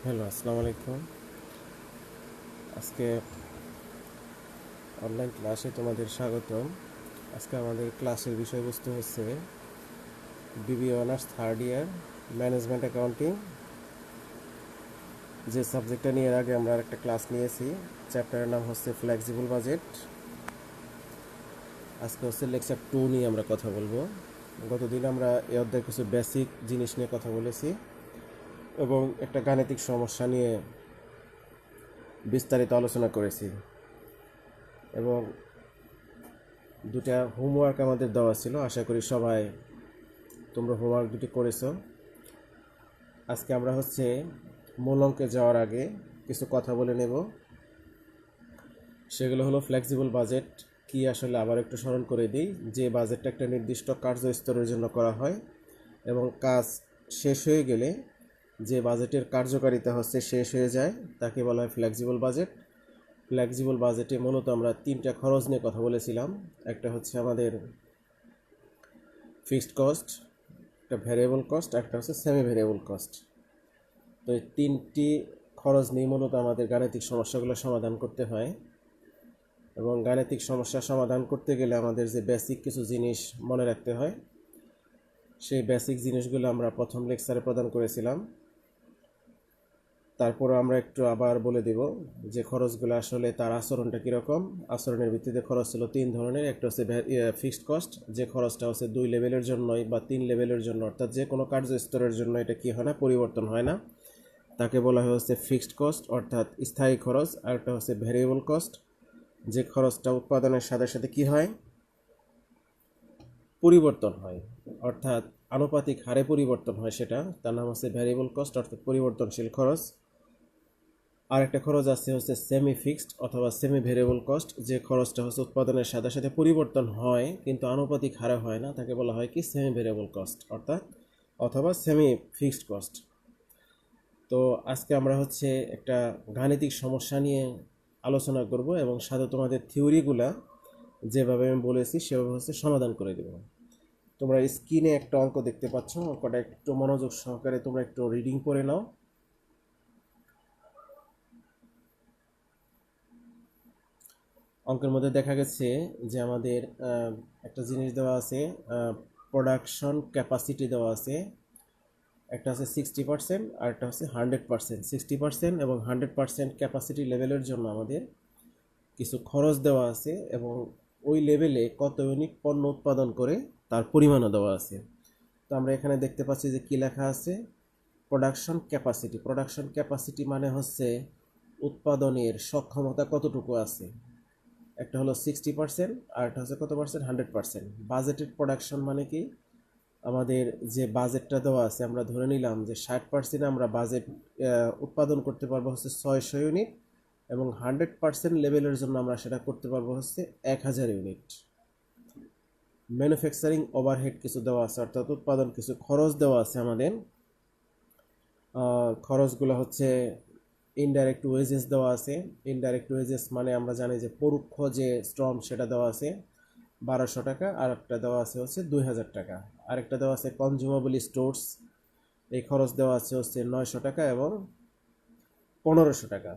Hello, আসসালামু আলাইকুম। আজকে অনলাইন ক্লাসে তোমাদের স্বাগতম। আজকে আমাদের ক্লাসের বিষয়বস্তু হচ্ছে BBA honours third year management accounting. যে সাবজেক্টটা নিয়ে এর আগে আমরা একটা ক্লাস নিয়েছি, চ্যাপ্টারের নাম হচ্ছে ফ্লেক্সিবল বাজেট। আজকে হচ্ছে লেকচার 2 নিয়ে আমরা কথা বলবো। গতদিন আমরা এ অধ্যায়ে কিছু বেসিক জিনিস নিয়ে কথা বলেছি এবং একটা গাণিতিক সমস্যা নিয়ে বিস্তারিত আলোচনা করেছি, এবং দুটা হোমওয়ার্ক আমাদের দেওয়া ছিল। আশা করি সবাই তোমরা হোমওয়ার্ক দুটি করেছো। আজকে আমরা হচ্ছে মূল অঙ্কে যাওয়ার আগে কিছু কথা বলে নেব। সেগুলো হলো ফ্লেক্সিবল বাজেট কি আসলে আবার একটু স্মরণ করে দিই। যে বাজেটটা একটা নির্দিষ্ট কার্যস্তরের জন্য করা হয় এবং কাজ শেষ হয়ে গেলে যে বাজেটের কার্যকারিতা হচ্ছে শেষ হয়ে যায় তাকে বলা হয় ফ্লেক্সিবল বাজেট। ফ্লেক্সিবল বাজেটে মূলত আমরা তিনটা খরচ নিয়ে কথা বলেছিলাম। একটা হচ্ছে আমাদের ফিক্সড কস্ট, একটা ভ্যারিয়েবল কস্ট, একটা হচ্ছে সেমি ভ্যারিয়েবল কস্ট। তো এই তিনটি খরচ নিয়ে মূলত আমাদের গাণিতিক সমস্যাগুলো সমাধান করতে হয়, এবং গাণিতিক সমস্যা সমাধান করতে গেলে আমাদের যে বেসিক কিছু জিনিস মনে রাখতে হয়, সেই বেসিক জিনিসগুলো আমরা প্রথম লেকচারে প্রদান করেছিলাম। তারপরে আমরা একটু আবার বলে দেব যে খরচগুলো আসলে তার আচরণটা কীরকম। আচরণের ভিত্তিতে খরচ ছিল তিন ধরনের। একটা হচ্ছে ফিক্সড কস্ট, যে খরচটা হচ্ছে 2 লেভেলের জন্যই বা 3 লেভেলের জন্য, অর্থাৎ যে কোনো কার্যস্তরের জন্য এটা কী হয় না, পরিবর্তন হয় না, তাকে বলা হয় হচ্ছে ফিক্সড কস্ট অর্থাৎ স্থায়ী খরচ। আর একটা হচ্ছে ভ্যারিয়েবল কস্ট, যে খরচটা উৎপাদনের সাথে সাথে কী হয়, পরিবর্তন হয়, অর্থাৎ আনুপাতিক হারে পরিবর্তন হয়, সেটা তার নাম হচ্ছে ভ্যারিয়েবল কস্ট অর্থাৎ পরিবর্তনশীল খরচ। আর একটা খরচ আছে হচ্ছে সেমি ফিক্সড অথবা সেমি ভেরিয়েবল কস্ট, যে খরচটা হচ্ছে উৎপাদনের সাথে সাথে পরিবর্তন হয় কিন্তু আনুপাতিক হারে হয় না, তাকে বলা হয় কি সেমি ভেরিয়েবল কস্ট অর্থাৎ অথবা সেমি ফিক্সড কস্ট। তো আজকে আমরা হচ্ছে একটা গাণিতিক সমস্যা নিয়ে আলোচনা করব এবং সাথে তোমাদের থিওরিগুলা যেভাবে আমি বলেছি সেভাবে হচ্ছে সমাধান করে দেব। তোমরা স্ক্রিনে একটা অঙ্ক দেখতে পাচ্ছ, অঙ্কটা একটু মনোযোগ সহকারে তোমরা একটু রিডিং করে নাও। অঙ্কের মধ্যে দেখা গেছে যে আমাদের একটা জিনিস দেওয়া আছে, প্রোডাকশন ক্যাপাসিটি দেওয়া আছে। একটা আছে 60% আর একটা হচ্ছে 100%। 60% এবং 100% ক্যাপাসিটি লেভেলের জন্য আমাদের কিছু খরচ দেওয়া আছে এবং ওই লেভেলে কত ইউনিট পণ্য উৎপাদন করে তার পরিমাণও দেওয়া আছে। তো আমরা এখানে দেখতে পাচ্ছি যে কী লেখা আছে, প্রোডাকশন ক্যাপাসিটি। প্রোডাকশন ক্যাপাসিটি মানে হচ্ছে উৎপাদনের সক্ষমতা কতটুকু আছে। একটা হলো 60% আর একটা হচ্ছে কত পার্সেন্ট, 100%। বাজেটেড প্রোডাকশন মানে কি, আমাদের যে বাজেটটা দেওয়া আছে আমরা ধরে নিলাম যে 60% আমরা বাজেট উৎপাদন করতে পারবো হচ্ছে 600 ইউনিট, এবং 100% লেভেলের জন্য আমরা সেটা করতে পারবো হচ্ছে 1000 ইউনিট। ম্যানুফ্যাকচারিং ওভারহেড কিছু দেওয়া আছে, অর্থাৎ উৎপাদন কিছু খরচ দেওয়া আছে আমাদের। খরচগুলো হচ্ছে ইনডাইরেক্ট ওয়েজেস দেওয়া আছে। ইনডাইরেক্ট ওয়েজেস মানে আমরা জানি যে পরোক্ষ যে শ্রম, সেটা দেওয়া আছে 1200 টাকা। আর একটা দেওয়া আছে হচ্ছে 2000 টাকা। আরেকটা দেওয়া আছে কনজিউমেবল স্টোরস, এই খরচ দেওয়া আছে হচ্ছে 900 টাকা এবং 1500 টাকা।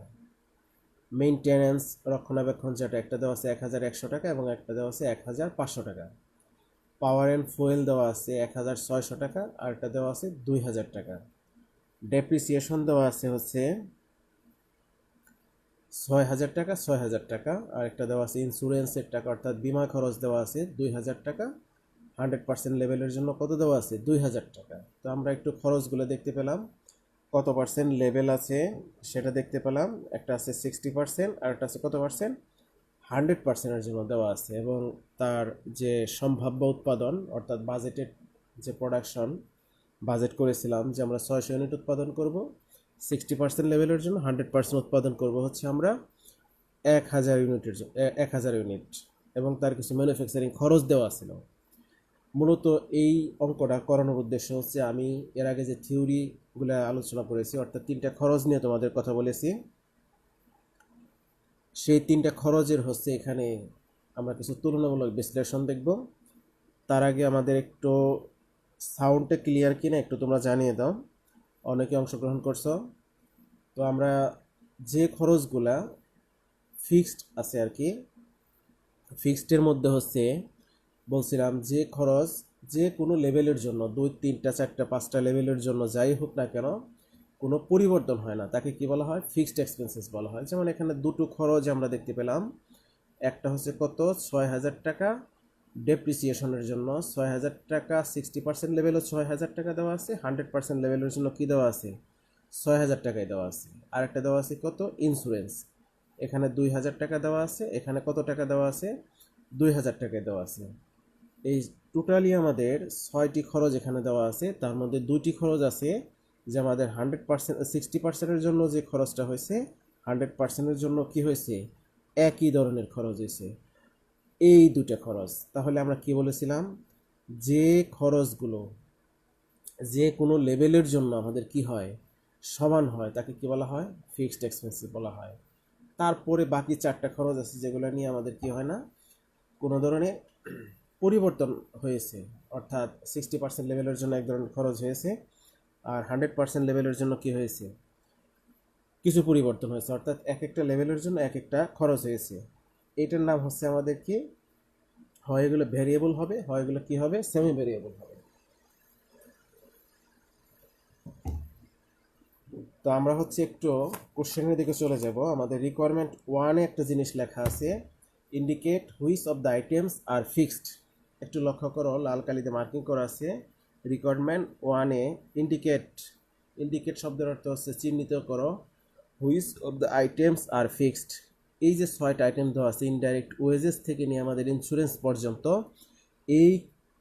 মেইনটেনেন্স রক্ষণাবেক্ষণ যেটা, একটা দেওয়া আছে 1100 টাকা এবং একটা দেওয়া আছে 1500 টাকা। পাওয়ার অ্যান্ড ফুয়েল দেওয়া আছে 1600 টাকা আর একটা দেওয়া আছে 2000 টাকা। ডেপ্রিসিয়েশন দেওয়া আছে হচ্ছে 6000 টাকা, 6000 টাকা। আর একটা দেওয়া আছে ইন্স্যুরেন্সের টাকা অর্থাৎ বিমা খরচ দেওয়া আছে 2000 টাকা। 100% লেভেলের জন্য কত দেওয়া আছে, 2000 টাকা। তো আমরা একটু খরচগুলো দেখতে পেলাম, কত পার্সেন্ট লেভেল আছে সেটা দেখতে পেলাম। একটা আছে 60% আর একটা আছে কত পার্সেন্ট, 100%-এর জন্য দেওয়া আছে। এবং তার যে সম্ভাব্য উৎপাদন অর্থাৎ বাজেটের যে প্রোডাকশন বাজেট করেছিলাম যে আমরা 600 ইউনিট উৎপাদন করব 60% লেভেলের জন্য, 100% উৎপাদন করব হচ্ছে আমরা 1000 ইউনিটের জন্য, 1000 ইউনিট, এবং তার কিছু ম্যানুফ্যাকচারিং খরচ দেওয়া ছিল। মূলত এই অঙ্কটা করানোর উদ্দেশ্য হচ্ছে, আমি এর আগে যে থিওরিগুলো আলোচনা করেছি অর্থাৎ তিনটা খরচ নিয়ে তোমাদের কথা বলেছি, সেই তিনটা খরচের হচ্ছে এখানে আমরা কিছু তুলনামূলক বিশ্লেষণ দেখব। তার আগে আমাদের একটু সাউন্ডটা ক্লিয়ার কিনা একটু তোমরা জানিয়ে দাও। অনেকে অংশগ্রহণ করছো। তো আমরা যে খরচগুলা ফিক্সড আছে আর কি, ফিক্সডের মধ্যে হচ্ছে বলছিলাম যে খরচ যে কোনো লেভেলের জন্য 2 3টা 4টা 5টা লেভেলের জন্য যাই হোক না কেন কোনো পরিবর্তন হয় না, তাকে কি বলা হয়? ফিক্সড এক্সপেন্সেস বলা হয়। যেমন এখানে দুটো খরচ আমরা দেখতে পেলাম, একটা হচ্ছে কত 6,000 টাকা ডেপ্রিসিয়েশনের জন্য, 6,000 টাকা 60% লেভেলও 6,000 টাকা দেওয়া আছে, 100% লেভেলের জন্য কি দেওয়া আছে? 6,000 টাকাই দেওয়া আছে। আর একটা দেওয়া আছে কত? ইন্স্যুরেন্স, এখানে 2,000 টাকা দেওয়া আছে, এখানে কত টাকা দেওয়া আছে? 2,000 টাকায় দেওয়া আছে। এই টোটালি আমাদের 6টি খরচ এখানে দেওয়া আছে, তার মধ্যে 2টি খরচ আছে যে আমাদের 100% 60%-এর জন্য যে খরচটা হয়েছে, 100%-এর জন্য কি হয়েছে? একই ধরনের খরচ হয়েছে। এই দুটো খরচ, তাহলে আমরা কি বলেছিলাম? যে খরচগুলো যে কোনো লেভেলের জন্য আমাদের কি হয়? সমান হয়, তাকে কি বলা হয়? ফিক্সড এক্সপেন্সেস বলা হয়। তারপরে বাকি 4টা খরচ আছে যেগুলো নিয়ে আমাদের কি হয় না, কোনো ধরনের পরিবর্তন হয়েছে, অর্থাৎ 60% লেভেলের জন্য এক ধরনের খরচ হয়েছে, আর 100% লেভেলের জন্য কি হয়েছে? কিছু পরিবর্তন হয়েছে, অর্থাৎ এক একটা লেভেলের জন্য এক একটা খরচ হয়েছে। এটার নাম হচ্ছে আমাদের কি, হয় এগুলো ভেরিয়েবল হবে, হয় এগুলো কি হবে? সেমি ভেরিয়েবল হবে। তো আমরা হচ্ছে একটু কোশ্চেনের দিকে চলে যাব। আমাদের রিকোয়ারমেন্ট 1-এ একটা জিনিস লেখা আছে, indicate which of the items are fixed. একটু লক্ষ্য করো, লাল কালিতে মার্কিং করা আছে রিকোয়ারমেন্ট 1-এ। ইন্ডিকেট, ইন্ডিকেট শব্দের অর্থ হচ্ছে চিহ্নিত করো, which of the items are fixed. এই যে 6টা আইটেম দেওয়া আছে, ইনডাইরেক্ট ওয়েজেস থেকে নিয়ে আমাদের ইন্স্যুরেন্স পর্যন্ত, এই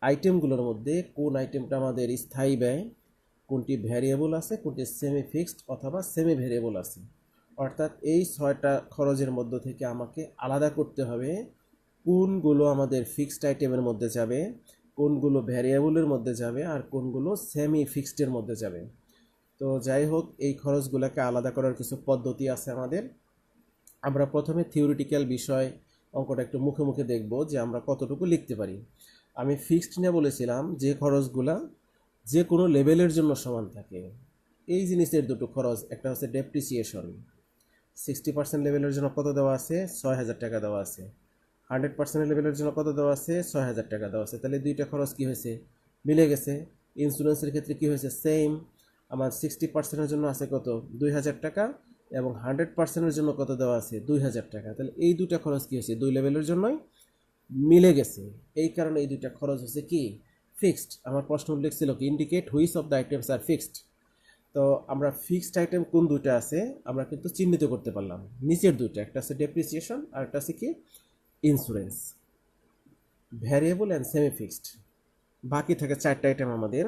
আইটেমগুলোর মধ্যে কোন আইটেমটা আমাদের স্থায়ী ব্যয়, কোনটি ভ্যারিয়েবল আছে, কোনটি সেমি ফিক্সড অথবা সেমি ভ্যারিয়েবল আছে। অর্থাৎ এই 6টা খরচের মধ্য থেকে আমাকে আলাদা করতে হবে কোনগুলো আমাদের ফিক্সড আইটেমের মধ্যে যাবে, কোনগুলো ভ্যারিয়েবলের মধ্যে যাবে, আর কোনগুলো সেমি ফিক্সডের মধ্যে যাবে। তো যাই হোক, এই খরচগুলোকে আলাদা করার কিছু পদ্ধতি আছে আমাদের। আমরা প্রথমে থিওরিটিক্যাল বিষয় অঙ্কটা একটু মুখে মুখে দেখব যে আমরা কতটুকু লিখতে পারি। আমি ফিক্সড নিয়ে বলেছিলাম যে খরচগুলা যে কোনো লেভেলের জন্য সমান থাকে। এই জিনিসের দুটো খরচ, একটা হচ্ছে ডেপ্রিসিয়েশন, 60% লেভেলের জন্য কত দেওয়া আছে? 6,000 টাকা দেওয়া আছে। 100% লেভেলের জন্য কত দেওয়া আছে? 6,000 টাকা দেওয়া আছে। তাহলে দুইটা খরচ কি হয়েছে? মিলে গেছে। ইন্স্যুরেন্সের ক্ষেত্রে কি হয়েছে? সেম। আমার 60%-এর জন্য আছে কত? 2,000 টাকা, এবং 100%-এর জন্য কত দেওয়া আছে? 2,000 টাকা। তাহলে এই দুটা খরচ কি হয়েছে? দুই লেভেলের জন্যই মিলে গেছে। এই কারণে এই দুইটা খরচ হচ্ছে কি? ফিক্সড। আমার প্রশ্ন উল্লেখ ছিল কি, indicate which of the items are fixed. তো আমরা ফিক্সড আইটেম কোন দুইটা আছে আমরা কিন্তু চিহ্নিত করতে পারলাম, নিচের দুইটা, একটা আছে ডেপ্রিসিয়েশন আর একটা আছে কি? Insurance. Variable and semi fixed. বাকি থাকে 4টা আইটেম আমাদের।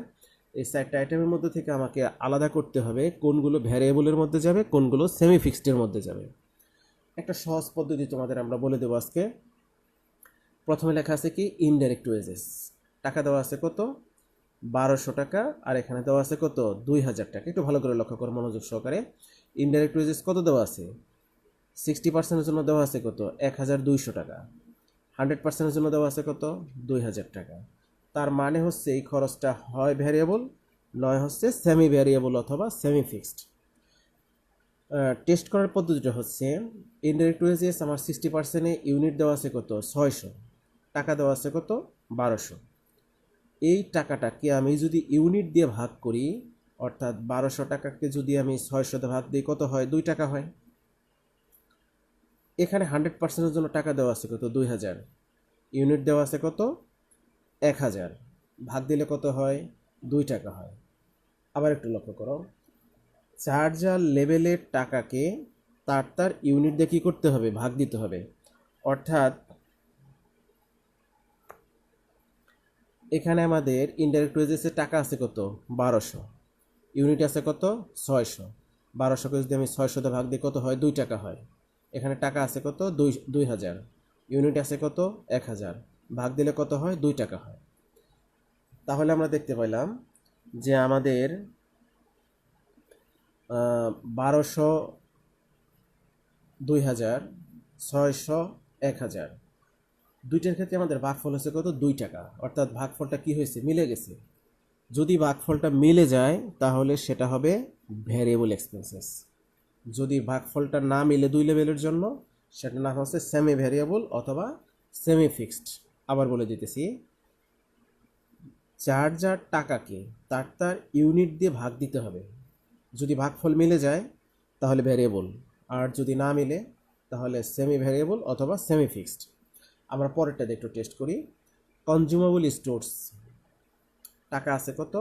এই 4টা আইটেমের মধ্যে থেকে আমাকে আলাদা করতে হবে কোনগুলো ভ্যারিয়েবলের মধ্যে যাবে, কোনগুলো সেমি ফিক্সডের মধ্যে যাবে। একটা সহজ পদ্ধতি তোমাদের আমরা বলে দেবো আজকে। প্রথমে লেখা আছে কি? Indirect wages. টাকা দেওয়া আছে কত? 1,200 টাকা, আর এখানে দেওয়া আছে কত? 2,000 টাকা। একটু ভালো করে লক্ষ্য করো মনোযোগ সহকারে। ইনডাইরেক্ট ওয়েজেস কত দেওয়া আছে? 60%-এর জন্য দেওয়া আছে কত? 1,200 টাকা। 100%-এর জন্য দেওয়া আছে কত? 2,000 টাকা। তার মানে হচ্ছে এই খরচটা হয় ভ্যারিয়েবল, নয় হচ্ছে সেমি ভ্যারিয়েবল অথবা সেমি ফিক্সড। টেস্ট করার পদ্ধতিটা হচ্ছে, ইনডাইরেক্ট ওয়েজেস আমার 60%-এ ইউনিট দেওয়া আছে কত? 600। টাকা দেওয়া আছে কত? 1,200। এই টাকাটাকে আমি যদি ইউনিট দিয়ে ভাগ করি, অর্থাৎ 1,200 টাকাকে যদি আমি 600-তে ভাগ দিই, কত হয়? 2 টাকা হয়। এখানে 100%-এর জন্য টাকা দেওয়া আছে কত? 2,000। ইউনিট দেওয়া আছে কত? 1,000। ভাগ দিলে কত হয়? 2 টাকা হয়। আবার একটু লক্ষ্য করো, চার্জার লেভেলের টাকাকে তার তার ইউনিট দিয়ে কী করতে হবে? ভাগ দিতে হবে। অর্থাৎ এখানে আমাদের ইনডাইরেক্ট ওয়েজেসের টাকা আছে কত? 1,200। ইউনিট আছে কত? 600। 1,200কে যদি আমি 600-তে ভাগ দিই, কত হয়? 2 টাকা হয়। এখানে টাকা আছে কত? 2,000। ইউনিট আছে কত? 1,000। ভাগ দিলে কত হয়? 2 টাকা হয়। তাহলে আমরা দেখতে পাইলাম যে আমাদের 1,200, 2,000, 600, 1,000, দুইটার ক্ষেত্রে আমাদের ভাগফল হচ্ছে কত? 2 টাকা। অর্থাৎ ভাগফলটা কি হয়েছে? মিলে গেছে। যদি ভাগফলটা মিলে যায় তাহলে সেটা হবে ভ্যারিয়েবল এক্সপেন্সেস। যদি ভাগফলটা না মিলে দুই লেভেলের জন্য সেটার নাম হচ্ছে সেমি ভ্যারিয়েবল অথবা সেমি ফিক্সড। আবার বলে দিতেছি, যার যার টাকাকে তার তার ইউনিট দিয়ে ভাগ দিতে হবে। যদি ভাগফল মিলে যায় তাহলে ভ্যারিয়েবল, আর যদি না মিলে তাহলে সেমি ভ্যারিয়েবল অথবা সেমি ফিক্সড। আমরা পরেরটা একটু টেস্ট করি। কনজিউমেবল স্টোরস, টাকা আছে কত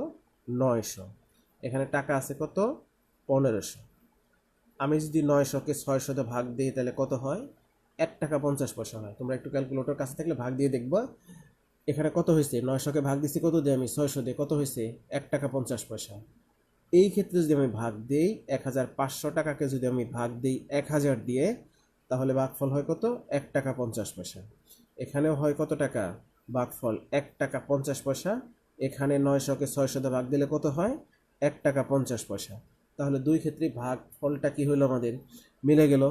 900, এখানে টাকা আছে কত 1500। আমি যদি 900কে 600-তে ভাগ দিই তাহলে কত হয়, 1 টাকা 50 পয়সা হয়। তোমরা একটু ক্যালকুলেটর কাছে থাকলে ভাগ দিয়ে দেখবা এখানে কত হয়েছে। 900কে ভাগ দিচ্ছি কত দিয়ে, আমি 600 দিয়ে, কত হয়েছে 1 টাকা 50 পয়সা। এই ক্ষেত্রে যদি আমি ভাগ দিই 1500 টাকাকে যদি আমি ভাগ দিই 1000 দিয়ে, তাহলে ভাগফল হয় কত 1 টাকা 50 পয়সা। এখানেও হয় কত টাকা ভাগফল 1 টাকা 50 পয়সা। এখানে 900কে 600 দিয়ে ভাগ দিলে কত হয় 1 টাকা 50 পয়সা। তাহলে দুই ক্ষেত্রে ভাগফলটা কি হলো আমাদের মিলে গেল।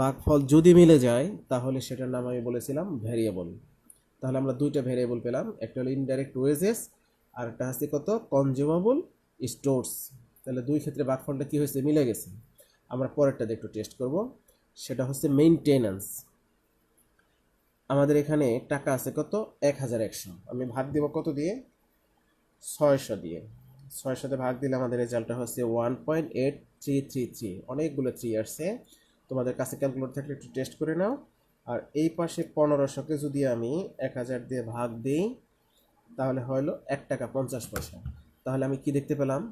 ভাগফল যদি মিলে যায় তাহলে সেটার নাম আমি বলেছিলাম ভ্যারিয়েবল। তাহলে আমরা দুইটা ভ্যারিয়েবল পেলাম, একটা হলো ইনডাইরেক্ট ওয়েজেস আর একটা হচ্ছে কত কনজিউমেবল স্টোরস। তাহলে দুই ক্ষেত্রে ভাগফলটা কি হয়েছে মিলে গেছে। আমরা পরেরটা একটু টেস্ট করব, সেটা হচ্ছে মেইনটেনেন্স। আমাদের এখানে টাকা আছে কত 1100, আমি ভাগ দেব কত দিয়ে 600 দিয়ে। 600তে ভাগ দিলে আমাদের রেজাল্টটা হচ্ছে 1.8333। অনেকগুলো 3 আসছে, তোমাদের কাছে ক্যালকুলেটর থাকলে একটু টেস্ট করে নাও। আর এই পাশে 1500কে যদি আমি 1000 দিয়ে ভাগ দিই তাহলে হলো 1 টাকা 50 পয়সা। তাহলে আমি কি দেখতে পেলাম,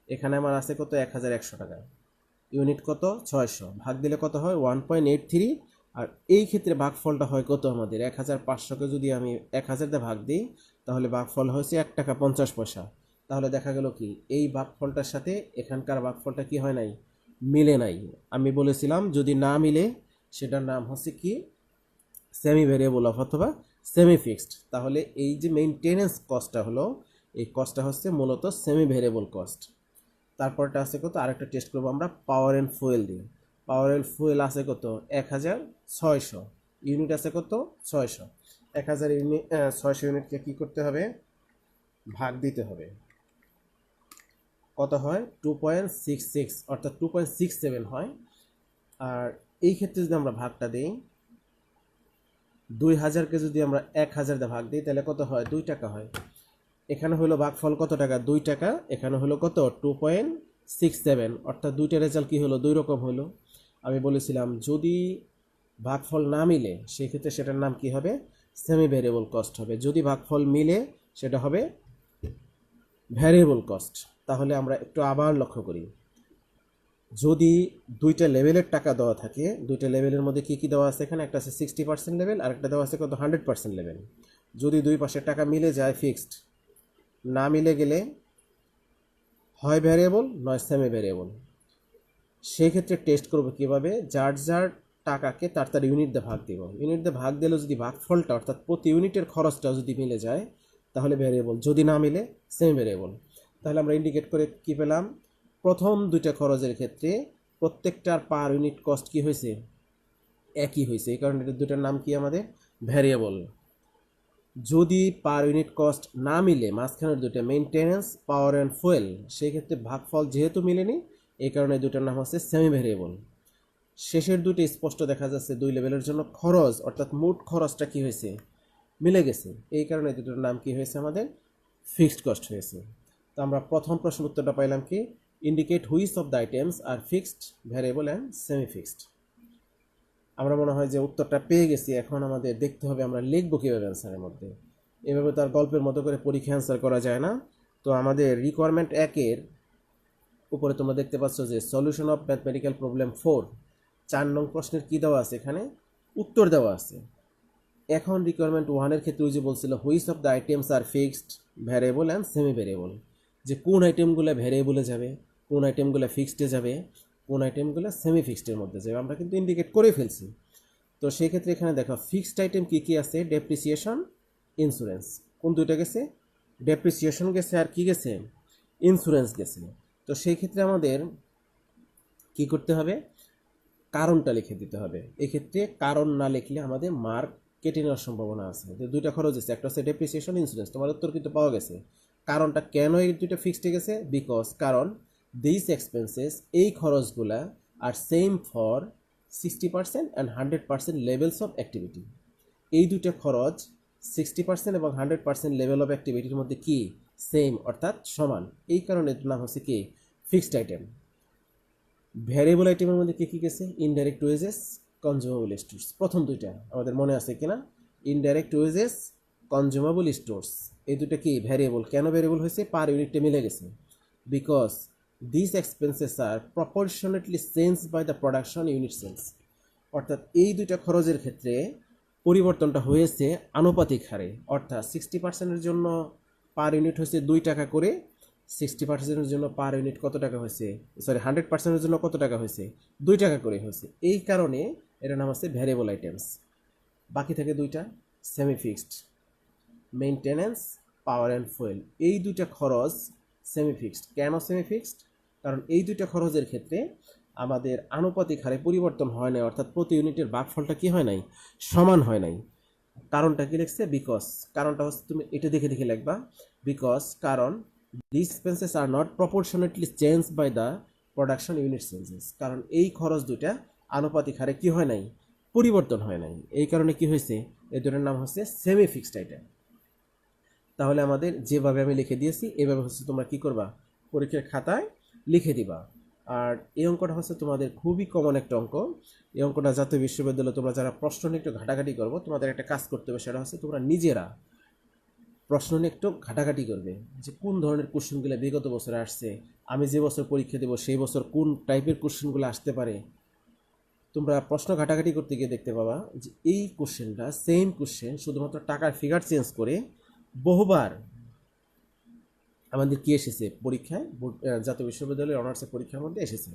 এখানে আমার আছে কত 1100 টাকা, ইউনিট কত 600, ভাগ দিলে কত হয় 1.83। আর এই ক্ষেত্রে ভাগফলটা হয় কত আমাদের 1500কে যদি আমি 1000 দিয়ে ভাগ দিই তাহলে ভাগফল হয়েছে 1 টাকা 50 পয়সা। তাহলে দেখা গেল কি এই ভাগফলটার সাথে এখানকার ভাগফলটা কি হয় নাই, মিলে নাই। আমি বলেছিলাম যদি না মিলে সেটার নাম হচ্ছে কি সেমি ভেরিয়েবল অথবা সেমি ফিক্সড। তাহলে এই যে মেইনটেনেন্স কস্টটা হলো, এই কস্টটা হচ্ছে মূলত সেমি ভেরিয়েবল কস্ট। তারপরটা আছে কত, আরেকটা টেস্ট করবো আমরা পাওয়ার অ্যান্ড ফুয়েল দিয়ে। পাওয়ার অ্যান্ড ফুয়েল আছে কত 1600, ইউনিট আছে কত 600। 1000 ইউনিট 600 ইউনিটকে কী করতে হবে, ভাগ দিতে হবে। কত হয় 2.66 অর্থাৎ 2.67 হয়। আর এই ক্ষেত্রে যদি আমরা ভাগটা দিই 2000কে যদি আমরা 1000 দিয়ে ভাগ দিই তাহলে কত হয় 2 টাকা হয়। এখানে হলো ভাগফল কত টাকা 2 টাকা, এখানে হলো কত 2.67, অর্থাৎ দুইটা রেজাল্ট কী হলো দুই রকম হলো। আমি বলেছিলাম যদি ভাগফল না মিলে সেক্ষেত্রে সেটার নাম কি হবে সেমি ভ্যারিয়েবল কস্ট হবে, যদি ভাগফল মিলে সেটা হবে ভ্যারিয়েবল কস্ট। তাহলে আমরা একটু আবার লক্ষ্য করি, যদি দুইটা লেভেলের টাকা দেওয়া থাকে, দুইটা লেভেলের মধ্যে কী কী দেওয়া আছে এখানে, একটা আছে 60% লেভেল আর একটা দেওয়া আছে কত 100% লেভেল। যদি দুই পাশের টাকা মিলে যায় ফিক্সড, না মিলে গেলে হয় ভ্যারিয়েবল নয় সেমি ভ্যারিয়েবল। সেই ক্ষেত্রে টেস্ট করবো কীভাবে, যার যার টাকাকে তার তার ইউনিট দিয়ে ভাগ দিব। ইউনিট দিয়ে ভাগ দিলেও যদি ভাগফলটা অর্থাৎ প্রতি ইউনিটের খরচটাও যদি মিলে যায় তাহলে ভ্যারিয়েবল, যদি না মিলে সেমি ভ্যারিয়েবল। তাহলে আমরা ইন্ডিকেট করে কি পেলাম, প্রথম দুইটা খরচের ক্ষেত্রে প্রত্যেকটার পার ইউনিট কস্ট কি হয়েছে একই হয়েছে, এই কারণে এটার দুটার নাম কি আমাদের ভ্যারিয়েবল। যদি পার ইউনিট কস্ট না মিলে মাঝখানের দুটো মেইনটেনেন্স পাওয়ার অ্যান্ড ফুয়েল, সেই ক্ষেত্রে ভাগফল যেহেতু মিলেনি এই কারণে দুটার নাম হচ্ছে সেমি ভ্যারিয়েবল। শেষের দুটো স্পষ্ট দেখা যাচ্ছে দুই লেভেলের জন্য খরচ অর্থাৎ মোট খরচটা কি হয়েছে মিলে গেছে, এই কারণে দুটোর নাম কি হয়েছে আমাদের ফিক্সড কস্ট হয়েছে। তো আমরা প্রথম প্রশ্ন উত্তরটা পাইলাম কি, indicate which of the items are fixed variable and semi fixed. আমরা মনে হয় যে উত্তরটা পেয়ে গেছি, এখন আমাদের দেখতে হবে আমরা লিখবো কীভাবে অ্যান্সারের মধ্যে। এভাবে তার গল্পের মতো করে পরীক্ষা অ্যান্সার করা যায় না। তো আমাদের রিকোয়ারমেন্ট 1-এর উপরে তোমরা দেখতে পাচ্ছ যে সলিউশন অফ ম্যাথমেটিক্যাল প্রবলেম 4, 4 নং প্রশ্নের কী দেওয়া আছে এখানে উত্তর দেওয়া আছে। এখন রিকোয়ারমেন্ট 1-এর ক্ষেত্রে ওই যে বলছিল which of the items are fixed variable and semi variable, যে কোন আইটেমগুলো ভ্যারিয়েবলে যাবে, কোন আইটেমগুলো ফিক্সডে যাবে, কোন আইটেমগুলো সেমি ফিক্সডের মধ্যে যাবে, আমরা কিন্তু ইন্ডিকেট করে ফেলছি। তো সেই ক্ষেত্রে এখানে দেখো ফিক্সড আইটেম কী কী আছে, ডেপ্রিসিয়েশন ইন্স্যুরেন্স, কোন দুইটা গেছে ডেপ্রিসিয়েশন গেছে আর কি গেছে ইন্স্যুরেন্স গেছে। তো সেই ক্ষেত্রে আমাদের কি করতে হবে, কারণটা লিখে দিতে হবে। এক্ষেত্রে কারণ না লিখলে আমাদের মার্ক কেটে নেওয়ার সম্ভাবনা আছে। যে দুইটা খরচ আছে, একটা হচ্ছে ডেপ্রিসিয়েশন ইন্স্যুরেন্স, তোমার উত্তর কিন্তু পাওয়া গেছে। কারণটা কেন এই দুইটা ফিক্সডে গেছে, বিকজ কারণ দিস এক্সপেন্সেস এই খরচগুলা আর same for 60% and 100% levels of activity. এই দুটো খরচ 60% এবং 100% লেভেল অফ অ্যাক্টিভিটির মধ্যে কি সেম, অর্থাৎ সমান। এই কারণে এটার নাম হচ্ছে কি ফিক্সড আইটেম। ভ্যারিয়েবল আইটেমের মধ্যে কি কি গেছে? Indirect wages, consumable stores. প্রথম দুইটা আমাদের মনে আছে কিনা? ইনডাইরেক্ট ওয়েজেস, কনজিউমেবল স্টোর্স, এই দুটো কি ভ্যারিয়েবল। কেন ভ্যারিয়েবল হয়েছে? পার ইউনিটে মিলে গেছে। Because this expenses are proportionately change by the production unit sales. অর্থাৎ এই দুইটা খরচের ক্ষেত্রে পরিবর্তনটা হয়েছে আনুপাতিক হারে। অর্থাৎ 60%-এর জন্য পার ইউনিট হয়েছে 2 টাকা করে, 60%-এর জন্য পার ইউনিট কত টাকা হয়েছে, 100%-এর জন্য কত টাকা হয়েছে? 2 টাকা করে হয়েছে। এই কারণে এটার নাম হচ্ছে ভ্যারিয়েবল আইটেমস। বাকি থাকে দুইটা semi fixed, maintenance, power and fuel. এই দুইটা খরচ সেমি ফিক্সড। কেন সেমি ফিক্সড? কারণ এই দুইটা খরচের ক্ষেত্রে আমাদের আনুপাতিক হারে পরিবর্তন হয় নাই, অর্থাৎ প্রতি ইউনিটের ভাগফলটা কি হয় নাই? সমান হয় নাই। কারণটা কি লিখছে? বিকজ। কারণটা হচ্ছে তুমি এটা দেখে দেখে লিখবা। বিকজ কারণ this expenses are not proportionately change by the production unit changes. কারণ এই খরচ দুইটা আনুপাতিক হারে কি হয় নাই? পরিবর্তন হয় নাই। এই কারণে কি হয়েছে? এই দুটোর নাম হচ্ছে সেমি ফিক্সড আইটেম। তাহলে আমাদের যেভাবে আমি লিখে দিয়েছি এভাবে হচ্ছে তোমরা কি করবা? পরীক্ষার খাতায় লিখে দিবা। আর এই অঙ্কটা হচ্ছে তোমাদের খুবই কমন একটা অঙ্ক। এই অঙ্কটা জাতীয় বিশ্ববিদ্যালয়ে তোমরা যারা প্রশ্ন নিয়ে একটু ঘাটাঘাটি করবো, তোমাদের একটা কাজ করতে হবে, সেটা হচ্ছে তোমরা নিজেরা প্রশ্ন নিয়ে একটু ঘাটাঘাটি করবে যে কোন ধরনের কোশ্চেনগুলো বিগত বছরে আসছে, আমি যে বছর পরীক্ষা দেবো সেই বছর কোন টাইপের কোশ্চেনগুলো আসতে পারে। তোমরা প্রশ্ন ঘাটাঘাটি করতে গিয়ে দেখতে পাবা যে এই কোশ্চেনটা সেম কোশ্চেন, শুধুমাত্র টাকার ফিগার চেঞ্জ করে বহুবার আমাদের কি এসেছে পরীক্ষায়, জাতীয় বিশ্ববিদ্যালয়ের অনার্সের পরীক্ষার মধ্যে এসেছে।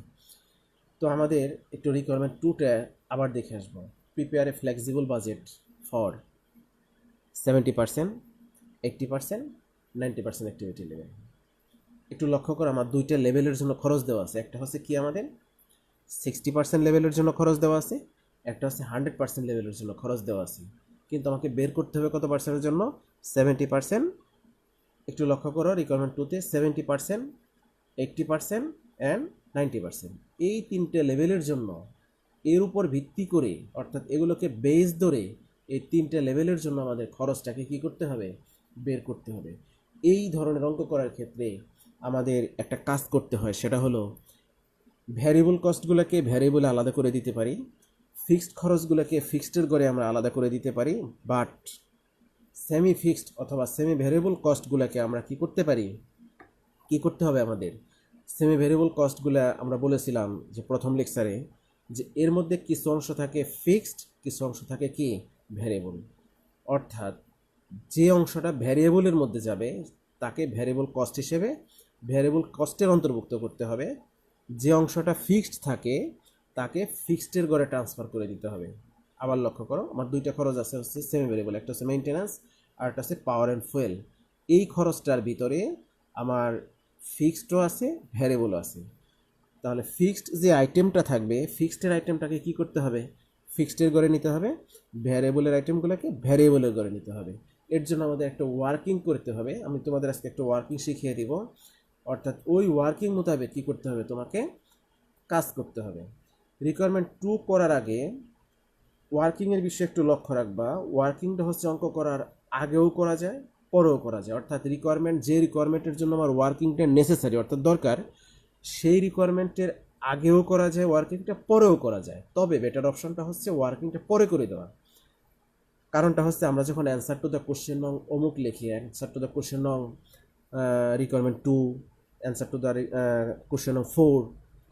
তো আমাদের একটু রিকোয়ারমেন্ট 2টা আবার দেখে আসবো। Prepare a flexible budget for 70%, 80%, 90% activity level. একটু লক্ষ্য করো, আমার দুইটা লেভেলের জন্য খরচ দেওয়া আছে। একটা হচ্ছে কি আমাদের 60% লেভেলের জন্য খরচ দেওয়া আছে, একটা হচ্ছে 100% লেভেলের জন্য খরচ দেওয়া আছে। কিন্তু আমাকে বের করতে হবে কত পার্সেন্টের জন্য? 70%। একটু লক্ষ্য করো রিকোয়ারমেন্ট 2তে 70%, 80% অ্যান্ড 90%। এই তিনটে লেভেলের জন্য এর উপর ভিত্তি করে, অর্থাৎ এগুলোকে বেস ধরে এই তিনটে লেভেলের জন্য আমাদের খরচটাকে কি করতে হবে? বের করতে হবে। এই ধরনের অঙ্ক করার ক্ষেত্রে আমাদের একটা কাজ করতে হয়, সেটা হলো ভ্যারিয়েবল কস্টগুলোকে ভ্যারিয়েবলে আলাদা করে দিতে পারি, ফিক্সড খরচগুলোকে ফিক্সডের করে আমরা আলাদা করে দিতে পারি। বাট সেমি ফিক্সড অথবা সেমি ভ্যারিয়েবল কস্টগুলোকে আমরা কি করতে পারি? কি করতে হবে আমাদের? সেমি ভ্যারিয়েবল কস্টগুলো আমরা বলেছিলাম যে প্রথম লেকচারে যে এর মধ্যে কিছু অংশ থাকে ফিক্সড, কিছু অংশ থাকে কি ভ্যারিয়েবল। অর্থাৎ যে অংশটা ভ্যারিয়েবলের মধ্যে যাবে তাকে ভ্যারিয়েবল কস্ট হিসেবে ভ্যারিয়েবল কস্টের অন্তর্ভুক্ত করতে হবে। যে অংশটা ফিক্সড থাকে তাকে ফিক্সডের ঘরে ট্রান্সফার করে দিতে হবে। আবার লক্ষ্য করো, আমার দুইটা খরচ আছে হচ্ছে সেমি ভ্যারিয়েবল, একটা হচ্ছে মেইনটেন্যান্স আর একটা হচ্ছে পাওয়ার অ্যান্ড ফুয়েল। এই খরচটার ভিতরে আমার ফিক্সডও আছে, ভ্যারিয়েবলও আছে। তাহলে ফিক্সড যে আইটেমটা থাকবে, ফিক্সডের আইটেমটাকে কি করতে হবে? ফিক্সডের ঘরে নিতে হবে, ভ্যারিয়েবলের আইটেমগুলোকে ভ্যারিয়েবলের ঘরে নিতে হবে। এর জন্য আমাদের একটা ওয়ার্কিং করতে হবে। আমি তোমাদের আজকে একটা ওয়ার্কিং শিখিয়ে দিব। অর্থাৎ ওই ওয়ার্কিং মোতাবেক কী করতে হবে? তোমাকে কাজ করতে হবে। রিকোয়ারমেন্ট 2 করার আগে ওয়ার্কিংয়ের বিষয়ে একটু লক্ষ্য রাখবা। ওয়ার্কিংটা হচ্ছে অঙ্ক করার আগেও করা যায়, পরেও করা যায়। অর্থাৎ যে রিকোয়ারমেন্টের জন্য আমার ওয়ার্কিংটা নেসেসারি অর্থাৎ দরকার, সেই রিকোয়ারমেন্টের আগেও করা যায় ওয়ার্কিংটা, পরেও করা যায়। তবে বেটার অপশনটা হচ্ছে ওয়ার্কিংটা পরে করে দেওয়া। কারণটা হচ্ছে আমরা যখন অ্যান্সার টু দ্য কোশ্চেন নং অমুক লিখি, অ্যান্সার টু দ্য কোশ্চেন নং requirement 2, answer to the question নং 4,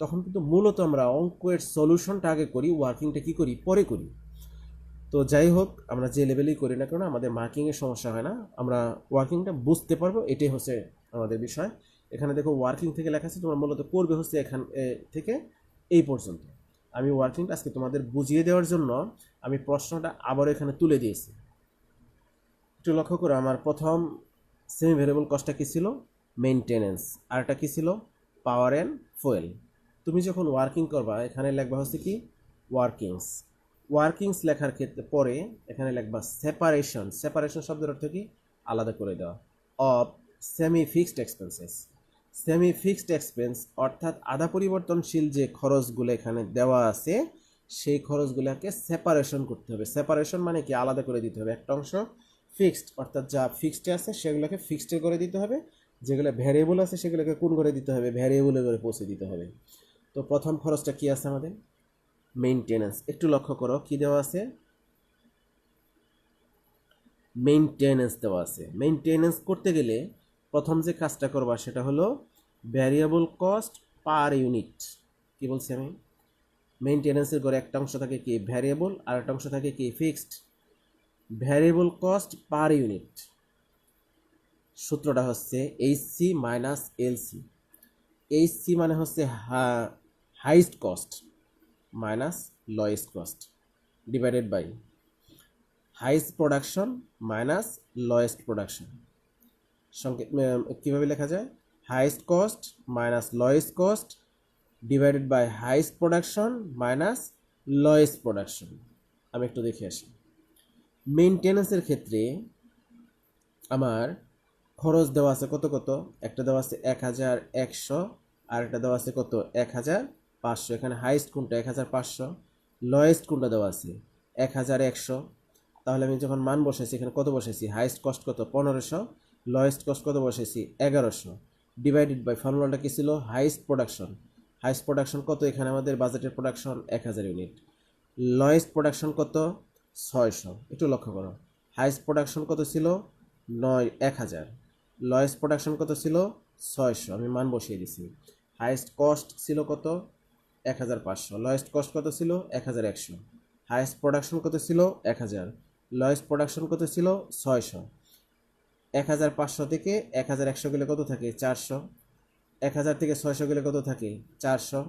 তখন কিন্তু মূলত আমরা অঙ্কের সলিউশনটা আগে করি, ওয়ার্কিংটা কী করি? পরে করি। তো যাই হোক, আমরা যে লেভেলেই করি না কেন আমাদের মার্কিংয়ের সমস্যা হয় না, আমরা ওয়ার্কিংটা বুঝতে পারবো, এটাই হচ্ছে আমাদের বিষয়। এখানে দেখো ওয়ার্কিং থেকে লেখা আছে, তোমরা মূলত করবে হচ্ছে এখান থেকে এই পর্যন্ত। আমি ওয়ার্কিংটা আজকে তোমাদের বুঝিয়ে দেওয়ার জন্য আমি প্রশ্নটা আবারও এখানে তুলে দিয়েছি। একটু লক্ষ্য করো, আমার প্রথম সেমি ভ্যারিয়েবল কস্টটা কী ছিল? মেইনটেনেন্স। আর একটা কী ছিল? পাওয়ার অ্যান্ড ফুয়েল। তুমি যখন ওয়ার্কিং করবা এখানে লিখবা হচ্ছে কি ওয়ার্কিংস। ওয়ার্কিংস লেখার ক্ষেত্রে পরে এখানে লিখবা সেপারেশন। সেপারেশন শব্দের অর্থ কি? আলাদা করে দেওয়া। Of semi fixed expenses. Semi fixed expense অর্থাৎ আধা পরিবর্তনশীল যে খরচগুলো এখানে দেওয়া আছে সেই খরচগুলোকে সেপারেশন করতে হবে। সেপারেশন মানে কি, আলাদা করে দিতে হবে। একটা অংশ ফিক্সড অর্থাৎ যা ফিক্সডে আছে সেগুলোকে ফিক্সডে করে দিতে হবে, যেগুলো ভ্যারিয়েবল আছে সেগুলোকে কোন করে দিতে হবে, ভ্যারিয়েবলে করে পৌঁছে দিতে হবে। তো প্রথম খরচটা কি আছে আমাদের, মেইনটেনেন্স। একটু লক্ষ্য করো কি দেওয়া আছে, মেইনটেনেন্স দেওয়া আছে। মেইনটেনেন্স করতে গেলে প্রথম যে কাজটা করবা সেটা হলো ভ্যারিয়েবল কস্ট পার ইউনিট। কি বলছি আমি, মেইনটেনেন্সের ঘরে একটা অংশ থাকে কি ভ্যারিয়েবল, আর একটা অংশ থাকে কি fixed. Variable cost per unit সূত্রটা হচ্ছে এইচসি মাইনাস এলসি। এইচসি মানে হচ্ছে highest cost minus lowest cost divided by highest production minus lowest production. কীভাবে লেখা যায়, highest cost minus lowest cost divided by highest production minus lowest production. আমি একটু দেখে আসি। মেইনটেনেন্সের ক্ষেত্রে আমার খরচ দেওয়া আছে কত কত, একটা দেওয়া আছে 1100, আর একটা দেওয়া আছে কত 1500। এখানে হাইস্ট কোনটা 1500, লোয়েস্ট কোনটা দেওয়া আছে 1100। তাহলে আমি যখন মান বসাইছি এখানে কত বসাইছি, হাইস্ট কস্ট কত 1500, লোয়েস্ট কস্ট কত বসাইছি 1100, ডিভাইডেড বাই ফর্মুলাটা কি ছিল হাইস্ট প্রোডাকশন। হাইস্ট প্রোডাকশন কত, এখানে আমাদের বাজেটের প্রোডাকশন 1000 ইউনিট। লোয়েস্ট প্রোডাকশন কত 600। একটু লক্ষ্য করো, হাইস্ট প্রোডাকশন কত ছিল 1000, লোয়েস্ট প্রোডাকশন কত ছিল 600। আমি মান বসিয়ে দিছি। হাইস্ট কস্ট ছিল কত 1500, লোয়েস্ট কস্ট কত ছিল 1100, হাইস্ট প্রোডাকশন কত ছিল 1000, লোয়েস্ট প্রোডাকশন কত ছিল 600। 1500 থেকে 1100 গেলে কত থাকে 400, 1000 থেকে 600 গেলে কত থাকে 400,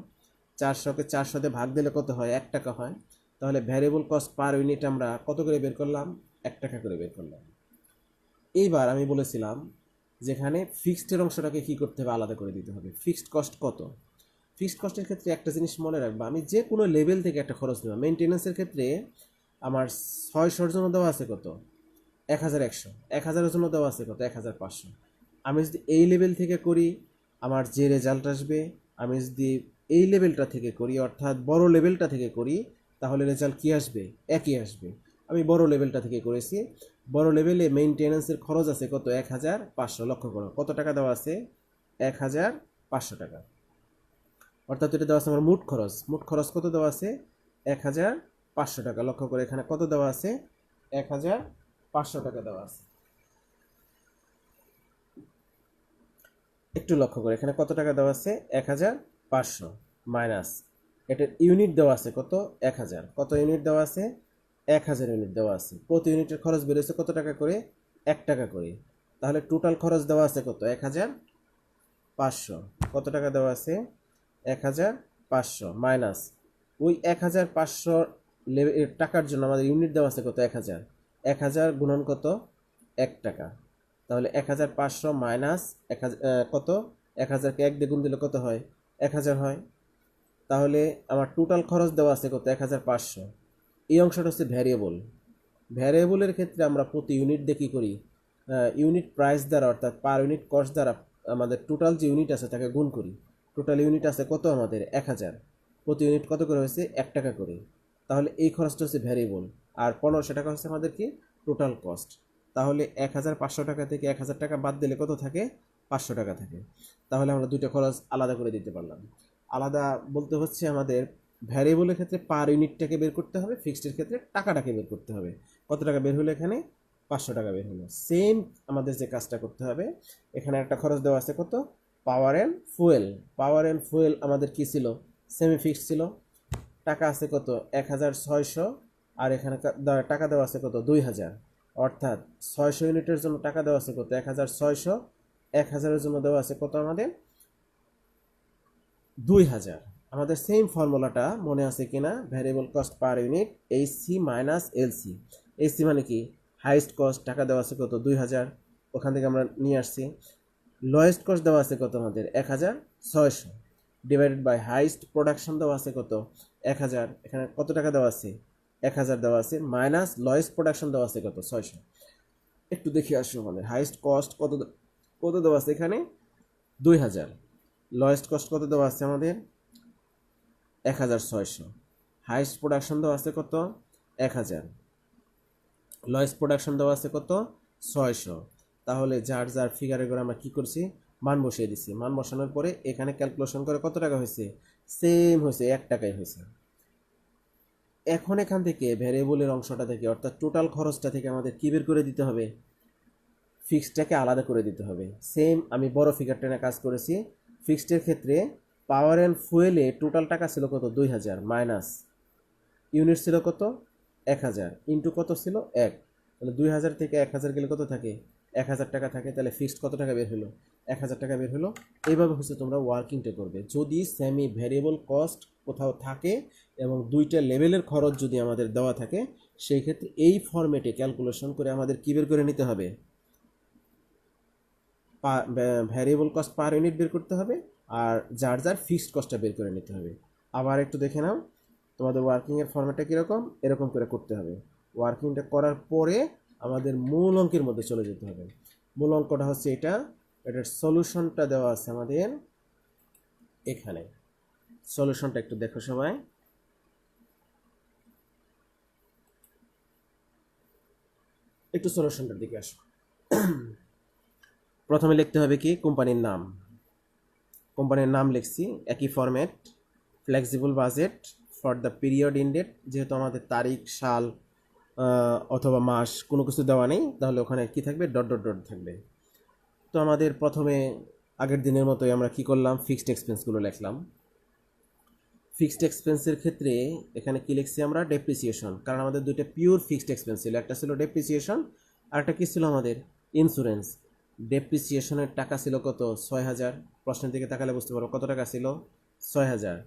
400কে 400 দিয়ে ভাগ দিলে কত হয় 1 টাকা হয়। তাহলে ভ্যারিয়েবল কস্ট পার ইউনিট আমরা কত করে বের করলাম, 1 টাকা করে বের করলাম। এইবার আমি বলেছিলাম যেখানে ফিক্সডের অংশটাকে কি করতে হবে, আলাদা করে দিতে হবে। ফিক্সড কস্ট কত, ফিক্সড কস্টের ক্ষেত্রে একটা জিনিস মনে রাখবা, আমি যে কোনো লেভেল থেকে একটা খরচ নেব। মেইনটেনেন্সের ক্ষেত্রে আমার 600-র জন্য দেওয়া আছে কত 1100, 1000-এর জন্য দেওয়া আছে কত 1500। আমি যদি এই লেভেল থেকে করি আমার যে রেজাল্ট আসবে, আমি যদি এই লেভেলটা থেকে করি অর্থাৎ বড় লেভেলটা থেকে করি তাহলে রেজাল্ট কি আসবে, একই আসবে। আমি বড় লেভেলটা থেকে করেছি, বড় লেভেলে মেইনটেনেন্সের খরচ আছে কত 1500। লক্ষ্য করো কত টাকা দেওয়া আছে 1500 টাকা, অর্থাৎ এটা দেওয়া আছে আমার মোট খরচ। মোট খরচ কত দেওয়া আছে 1500 টাকা। লক্ষ্য করে এখানে কত দেওয়া আছে 1500 টাকা দেওয়া আছে। একটু লক্ষ্য করে এখানে কত টাকা দেওয়া আছে 1500 মাইনাস এটার ইউনিট দেওয়া আছে কত 1000। কত ইউনিট দেওয়া আছে 1000 ইউনিট দেওয়া আছে। প্রতি ইউনিটের খরচ বেরোচ্ছে কত টাকা করে 1 টাকা করে। তাহলে টোটাল খরচ দেওয়া আছে কত 1500। কত টাকা দেওয়া আছে 1500 মাইনাস ওই 1500 টাকার জন্য আমাদের ইউনিট দেওয়া আছে কত 1000, 1000 গুণন কত 1 টাকা। তাহলে 1500 মাইনাস 1000 কত 1000কে 1 দিয়ে গুণ দিলে কত হয় 1000 হয়। তাহলে আমার টোটাল খরচ দেওয়া আছে কত 1500। এই অংশটা হচ্ছে ভ্যারিয়েবল। ভ্যারিয়েবলের ক্ষেত্রে আমরা প্রতি ইউনিট দিয়ে কী করি, ইউনিট প্রাইস দ্বারা অর্থাৎ পার ইউনিট কস্ট দ্বারা আমাদের টোটাল যে ইউনিট আছে তাকে গুণ করি। টোটাল ইউনিট আছে কত আমাদের 1000, প্রতি ইউনিট কত করে হয়েছে 1 টাকা করে। তাহলে এই খরচটা হচ্ছে ভ্যারিয়েবল, আর 1500 টাকা হচ্ছে আমাদের কি টোটাল কস্ট। তাহলে 1500 টাকা থেকে 1000 টাকা বাদ দিলে কত থাকে 500 টাকা থাকে। তাহলে আমরা দুইটা খরচ আলাদা করে দিতে পারলাম। আলাদা বলতে হচ্ছে আমাদের ভ্যারিয়েবলের ক্ষেত্রে পার ইউনিটটাকে বের করতে হবে, ফিক্সডের ক্ষেত্রে টাকাটাকে বের করতে হবে। কত টাকা বের হলো এখানে 500 টাকা বের হলো। সেম আমাদের যে কাজটা করতে হবে, এখানে একটা খরচ দেওয়া আছে কত পাওয়ার and fuel. Power and fuel আমাদের কি ছিল সেমি ফিক্সড ছিল। টাকা আছে কত 1600, আর এখানে টাকা দেওয়া আছে কত 2000, অর্থাৎ 600 ইউনিটের জন্য টাকা দেওয়া আছে কত 1600, 1000-এর জন্য দেওয়া আছে কত আমাদের 2000। আমাদের সেম ফর্মুলাটা মনে আছে কিনা, variable cost per unit HC minus LC. HC মানে কি হাইস্ট কস্ট, টাকা দেওয়া আছে কত 2000, ওখান থেকে আমরা নিয়ে আসছি। লোয়েস্ট কস্ট দেওয়া আছে কত আমাদের 1600, ডিভাইডেড বাই হাইস্ট প্রোডাকশন দেওয়া আছে কত 1000, এখানে কত টাকা দেওয়া আছে 1000 দেওয়া আছে, মাইনাস লোয়েস্ট প্রোডাকশন দেওয়া আছে কত 600। একটু দেখে আসো আমাদের হাইস্ট কস্ট কত কত দেওয়া আছে এখানে 2000। লোয়েস্ট কস্ট কত দেওয়া আছে আমাদের? 1600। হাইস্ট প্রোডাকশন দেওয়া আছে কত? 1000। লোয়েস্ট প্রোডাকশন দেওয়া আছে কত? 600। তাহলে যার যার ফিগারে করে আমরা কি করছি? মান বসিয়ে দিছি। মান বসানোর পরে এখানে ক্যালকুলেশন করে কত টাকা হয়েছে? সেম হয়েছে, 1 টাকাই হয়েছে। এখন এখান থেকে ভ্যারিয়েবলের অংশটা থেকে অর্থাৎ টোটাল খরচটা থেকে আমাদের কি বের করে দিতে হবে? ফিক্সডটাকে আলাদা করে দিতে হবে। সেম আমি বড় ফিগার টেনে কাজ করেছি। ফিক্সডের ক্ষেত্রে পাওয়ার অ্যান্ড ফুয়েলে টোটাল টাকা ছিল কত? 2000 মাইনাস ইউনিট ছিল কত? 1000 ইন্টু কত ছিল? 1। তাহলে 2000 থেকে 1000 গেলে কত থাকে? 1000 টাকা থাকে। তাহলে ফিক্সড কত টাকা বের হলো? 1000 টাকা বের হলো। এইভাবে হচ্ছে তোমরা ওয়ার্কিংটা করবে। যদি সেমি ভ্যারিয়েবল কস্ট কোথাও থাকে এবং দুইটা লেভেলের খরচ যদি আমাদের দেওয়া থাকে, সেই ক্ষেত্রে এই ফরম্যাটে ক্যালকুলেশন করে আমাদের কী বের করে নিতে হবে? ভ্যারিয়েবল কস্ট পার ইউনিট বের করতে হবে, আর যার যার ফিক্সড কস্টটা বের করে নিতে হবে। আবার একটু দেখে নাও তোমাদের ওয়ার্কিংয়ের ফরম্যাটটা কীরকম, এরকম করে করতে হবে। ওয়ার্কিংটা করার পরে আমাদের মূল অঙ্কের মধ্যে চলে যেতে হবে। মূল অঙ্কটা হচ্ছে এটার সলিউশনটা দেওয়া আছে আমাদের এখানে। সলিউশনটা একটু দেখো সবাই, একটু সলিউশনটার দিকে আসো। প্রথমে লিখতে হবে কি? কোম্পানির নাম। কোম্পানির নাম লিখছি, একই format. Flexible budget for the period ended, যেহেতু আমাদের তারিখ, সাল অথবা মাস কোনো কিছু দেওয়া নেই, তাহলে ওখানে কি থাকবে? ডট ডট ডট থাকবে। তো আমাদের প্রথমে আগের দিনের মতোই আমরা কি করলাম? ফিক্সড এক্সপেন্সগুলো লিখলাম। ফিক্সড এক্সপেন্সের ক্ষেত্রে এখানে কি লিখছি আমরা? ডেপ্রিসিয়েশন। কারণ আমাদের দুইটা পিওর ফিক্সড এক্সপেন্স ছিল, একটা ছিল ডেপ্রিসিয়েশন আর একটা কি ছিল আমাদের? ইন্স্যুরেন্স। ডেপ্রিসিয়েশনের টাকা ছিল কত? 6000। প্রশ্নের দিকে তাকালে বুঝতে পারো কত টাকা ছিল? 6000।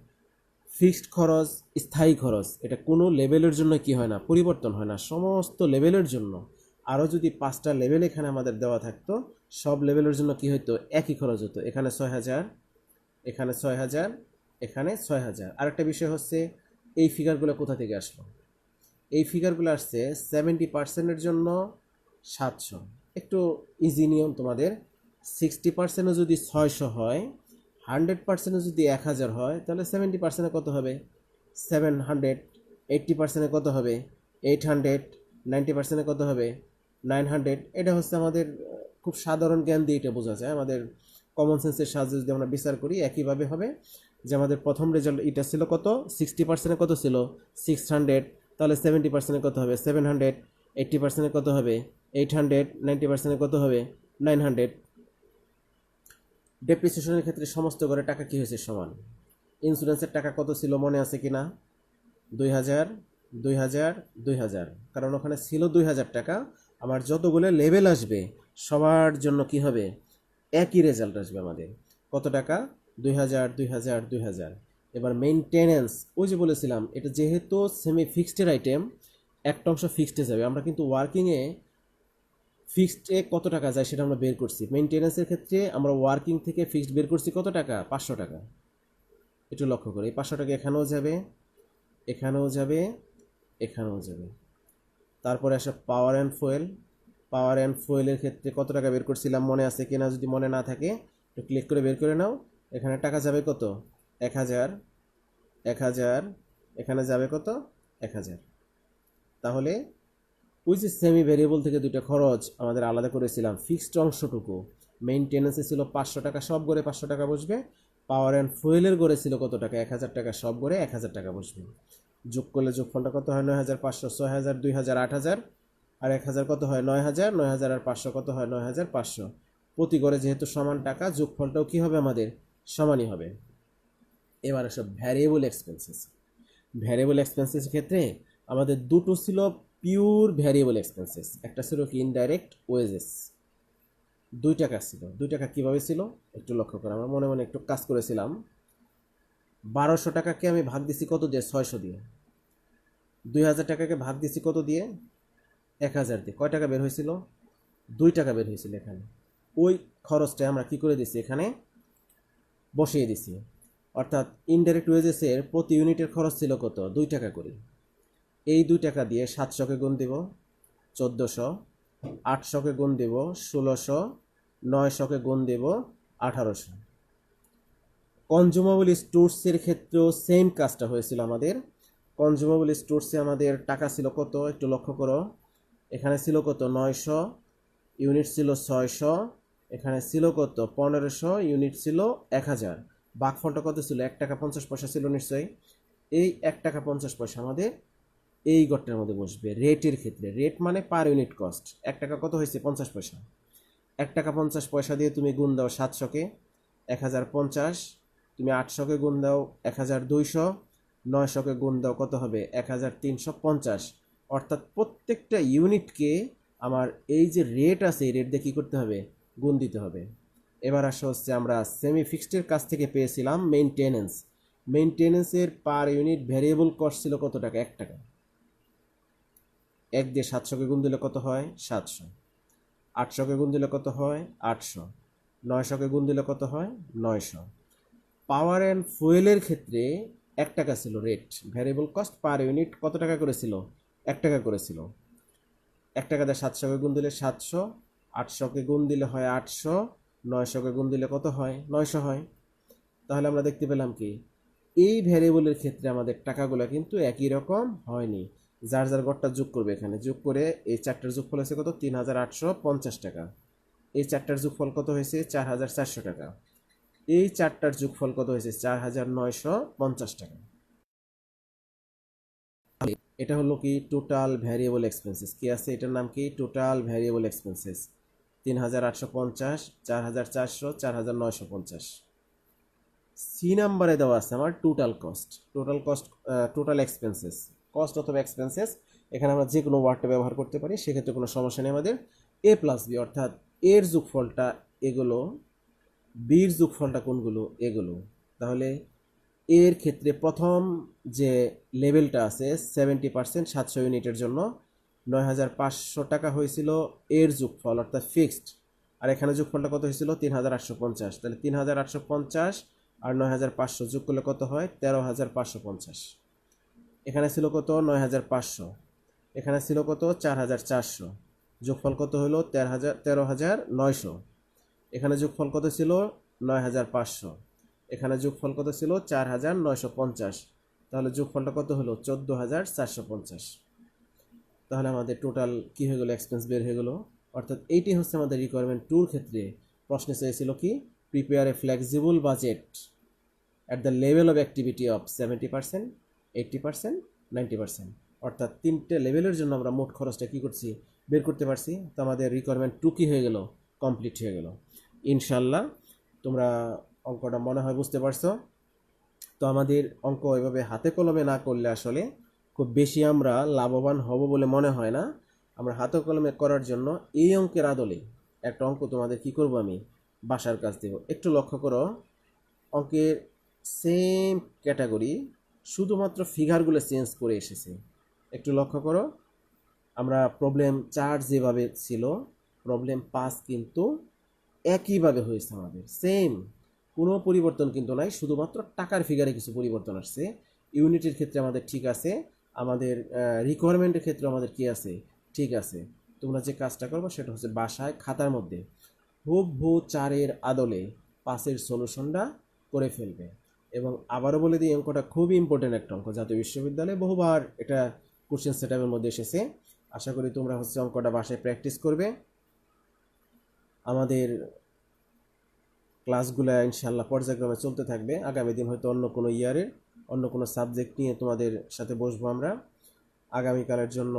ফিক্সড খরচ, স্থায়ী খরচ, এটা কোনো লেভেলের জন্য কি হয় না? পরিবর্তন হয় না, সমস্ত লেভেলের জন্য। আরও যদি 5টা লেভেল এখানে আমাদের দেওয়া থাকতো, সব লেভেলের জন্য কি হতো? একই খরচ হতো। এখানে 6000, এখানে 6000, এখানে 6000। আরেকটা বিষয় হচ্ছে এই ফিগারগুলো কোথা থেকে আসলো? এই ফিগারগুলো আসছে 70%-এর জন্য 700। একটু ইজি নিয়ম তোমাদের। 60%ও যদি 600 হয়, 100%ও যদি 1000 হয়, তাহলে 70%-এ কত হবে? 700। 80%-এ কত হবে? 800। 90%-এ কত হবে? 900। এটা হচ্ছে আমাদের খুব সাধারণ জ্ঞান দিয়ে এটা বোঝা যায়। আমাদের কমন সেন্সের সাহায্যে যদি আমরা বিচার করি, একইভাবে হবে যে আমাদের প্রথম রেজাল্ট এটা ছিল কত? 60%-এ কত ছিল? 600। তাহলে 70%-এ কত হবে? 700। 80%-এ কত হবে? 800। 90%-এ কত হবে? 900। ডেপ্রিসিয়েশনের ক্ষেত্রে সমস্ত করে টাকা কি হয়েছে? সমান। ইন্স্যুরেন্সের টাকা কত ছিল মনে আছে কি না? 2000, 2000, 2000। কারণ ওখানে ছিল 2000 টাকা। আমার যতগুলো লেভেল আসবে সবার জন্য কি হবে? একই রেজাল্ট আসবে আমাদের। কত টাকা? 2000, 2000, 2000। এবার মেইনটেনেন্স, ওই যে বলেছিলাম এটা যেহেতু সেমি ফিক্সডের আইটেম, একটা অংশ ফিক্সডে যাবে। আমরা কিন্তু ওয়ার্কিংয়ে ফিক্সডে কত টাকা যায় সেটা আমরা বের করছি। মেইনটেনেন্সের ক্ষেত্রে আমরা ওয়ার্কিং থেকে ফিক্সড বের করছি কত টাকা? 500 টাকা। একটু লক্ষ্য করি, 500 টাকা এখানেও যাবে, এখানেও যাবে, এখানেও যাবে। তারপরে আসে power and fuel. Power and ফুয়েলের ক্ষেত্রে কত টাকা বের করছিলাম মনে আছে কিনা? যদি মনে না থাকে একটু ক্লিক করে বের করে নাও। এখানে টাকা যাবে কত? 1000, 1000। এখানে যাবে কত? 1000। তাহলে ওই যে সেমি ভেরিয়েবল থেকে দুইটা খরচ আমাদের আলাদা করেছিলাম, ফিক্সড অংশটুকু মেইনটেনেন্সে ছিল 500 টাকা, সব গড়ে 500 টাকা বসবে। পাওয়ার অ্যান্ড ফুয়েলের গড়ে ছিল কত টাকা? 1000 টাকা, সব গড়ে 1000 টাকা বসবে। যোগ করলে যোগফলটা কত হয়? 9500। 6000, 2000, 8000, আর 1000 কত হয়? 9000। 9000 আর 500 কত হয়? 9500। প্রতি গড়ে যেহেতু সমান টাকা, যোগফলটাও কি হবে আমাদের? সমানই হবে। এবার সব ভ্যারিয়েবল এক্সপেন্সেস। ভ্যারিয়েবল এক্সপেন্সেসের ক্ষেত্রে আমাদের দুটো ছিল পিওর ভ্যারিয়েবল এক্সপেন্সেস, একটা ছিল কি? Indirect wages. 2 টাকা ছিল। 2 টাকা কীভাবে ছিল একটু লক্ষ্য করে, আমরা মনে মনে একটু কাজ করেছিলাম। 1200 টাকাকে আমি ভাগ দিছি কত দিয়ে? 600 দিয়ে। 2000 টাকাকে ভাগ দিছি কত দিয়ে? 1000 দিয়ে। কয় টাকা বের হয়েছিল? 2 টাকা বের হয়েছিল এখানে। ওই খরচটা আমরা কি করে দিছি? এখানে বসিয়ে দিছি। অর্থাৎ ইনডাইরেক্ট ওয়েজেসের প্রতি ইউনিটের খরচ ছিল কত? 2 টাকা করে। এই 2 টাকা দিয়ে 700-কে গুণ দিব 1400, 800-কে গুণ দিব 1600, 900-কে গুণ দিব 1800। কনজিউমেবল স্টোরসের ক্ষেত্রেও সেম কাজটা হয়েছিল আমাদের। কনজিউমেবল স্টোরসে আমাদের টাকা ছিল কত একটু লক্ষ্য করো, এখানে ছিল কত 900, ইউনিট ছিল 600, এখানে ছিল কত 1500, ইউনিট ছিল 1000। ভাগফলটা কত ছিল? 1 টাকা 50 পয়সা ছিল নিশ্চয়ই। এই 1 টাকা 50 পয়সা আমাদের এই গড়টার মধ্যে বসবে রেটের ক্ষেত্রে। রেট মানে পার ইউনিট কস্ট। 1 টাকা কত হয়েছে? 50 পয়সা। 1 টাকা 50 পয়সা দিয়ে তুমি গুণ দাও 700কে, 1050। তুমি 800কে গুণ দাও 1200, 900কে গুণ দাও কত হবে? 1350। অর্থাৎ প্রত্যেকটা ইউনিটকে আমার এই যে রেট আছে এই রেট দিয়ে কী করতে হবে? গুণ দিতে হবে। এবার আসা হচ্ছে আমরা সেমি ফিক্সডের কাছ থেকে পেয়েছিলাম মেইনটেনেন্স। মেইনটেনেন্সের পার ইউনিট ভ্যারিয়েবল কস্ট ছিল কত টাকা? 1 টাকা। 1 দিয়ে 700কে গুণ দিলে কত হয়? 700। 800কে গুণ দিলে কত হয়? 800। 900কে গুণ দিলে কত হয়? 900। পাওয়ার অ্যান্ড ফুয়েলের ক্ষেত্রে 1 টাকা ছিল rate, variable cost per unit কত টাকা করেছিল? 1 টাকা করেছিল। 1 টাকা দিয়ে 700কে গুণ দিলে 700, 800কে গুণ দিলে হয় 800, 900কে গুণ দিলে কত হয়? 900 হয়। তাহলে আমরা দেখতে পেলাম কি এই ভ্যারিয়েবলের ক্ষেত্রে আমাদের টাকাগুলো কিন্তু একই রকম হয়নি। যার যার গড়টা যোগ করবে, এখানে যোগ করে এই চারটার যোগফল হয়েছে কত? 3850 টাকা। এই চারটার যোগফল কত হয়েছে? 4400 টাকা। এই চারটার যোগফল কত হয়েছে? 4950 টাকা। এটা হলো কি টোটাল ভ্যারিয়েবল এক্সপেন্সেস। কি আছে এটার নাম কি? Total variable expenses. 3850, 4400, 4950। সি নাম্বারে দেওয়া আছে আমার total cost. Total cost, total expenses, cost অথবা এক্সপেন্সেস। এখানে আমরা যে কোনো ওয়ার্ডটা ব্যবহার করতে পারি, সেক্ষেত্রে কোনো সমস্যা নেই আমাদের। এ প্লাস বি অর্থাৎ এর যোগফলটা এগুলো, বির যোগফলটা কোনগুলো? এগুলো। তাহলে এর ক্ষেত্রে প্রথম যে লেভেলটা আছে 70%, 700 ইউনিটের জন্য 9500 টাকা হয়েছিল এর যোগফল অর্থাৎ ফিক্সড। আর এখানে যোগফলটা কত হয়েছিল? 3850। তাহলে 3850 আর 9500 যোগ করলে কত হয়? 13550। এখানে ছিল কত? 9500। এখানে ছিল কত? 4400। যোগফল কত হলো? 13900। এখানে যোগফল কত ছিল? 9500। এখানে যোগফল কত ছিল? 4950। তাহলে যোগফলটা কত হলো? 14450। তাহলে আমাদের টোটাল কি হয়ে গেলো? এক্সপেন্স বের হয়ে গেলো। অর্থাৎ এইটি হচ্ছে আমাদের রিকোয়ারমেন্ট টুর ক্ষেত্রে প্রশ্নে চেয়েছিল কি? Prepare a flexible budget at the level of activity of 70%, 80%, 90%। অর্থাৎ তিনটে লেভেলের জন্য আমরা মোট খরচটা কী করছি? বের করতে পারছি। তো আমাদের রিকোয়ারমেন্ট টু কী হয়ে গেল? কমপ্লিট হয়ে গেল। ইনশাল্লাহ তোমরা অঙ্কটা মনে হয় বুঝতে পারছো। তো আমাদের অঙ্ক এভাবে হাতে কলমে না করলে আসলে খুব বেশি আমরা লাভবান হব বলে মনে হয় না। আমরা হাতে কলমে করার জন্য এই অঙ্কের আদলে একটা অঙ্ক তোমাদের কি করব, আমি বাসার কাজ দেব। একটু লক্ষ্য করো, অঙ্কের সেম ক্যাটাগরি, শুধুমাত্র ফিগারগুলো চেঞ্জ করে এসেছে। একটু লক্ষ্য করো, আমরা প্রবলেম 4 যেভাবে ছিল প্রবলেম 5 কিন্তু একইভাবে হয়েছে আমাদের, সেম, কোনো পরিবর্তন কিন্তু নাই, শুধুমাত্র টাকার ফিগারে কিছু পরিবর্তন আসছে। ইউনিটের ক্ষেত্রে আমাদের ঠিক আছে, আমাদের রিকোয়ারমেন্টের ক্ষেত্রে আমাদের কি আছে? ঠিক আছে। তোমরা যে কাজটা করবো সেটা হচ্ছে বাসায় খাতার মধ্যে হুবহু 4-এর আদলে 5-এর সলিউশনটা করে ফেলবে। এবং আবারও বলে দিই, অঙ্কটা খুবই ইম্পর্টেন্ট একটা অঙ্ক, জাতীয় বিশ্ববিদ্যালয়ে বহুবার এটা কোশ্চেন সেটআপের মধ্যে এসেছে। আশা করি তোমরা হচ্ছে অঙ্কটা বাসায় প্র্যাকটিস করবে। আমাদের ক্লাসগুলো ইনশাল্লাহ পর্যায়ক্রমে চলতে থাকবে। আগামী দিন হয়তো অন্য কোনো ইয়ারের অন্য কোনো সাবজেক্ট নিয়ে তোমাদের সাথে বসবো আমরা। আগামীকালের জন্য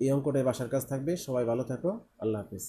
এই অঙ্কটাই বাসার কাজ থাকবে। সবাই ভালো থাকো। আল্লাহ হাফিজ।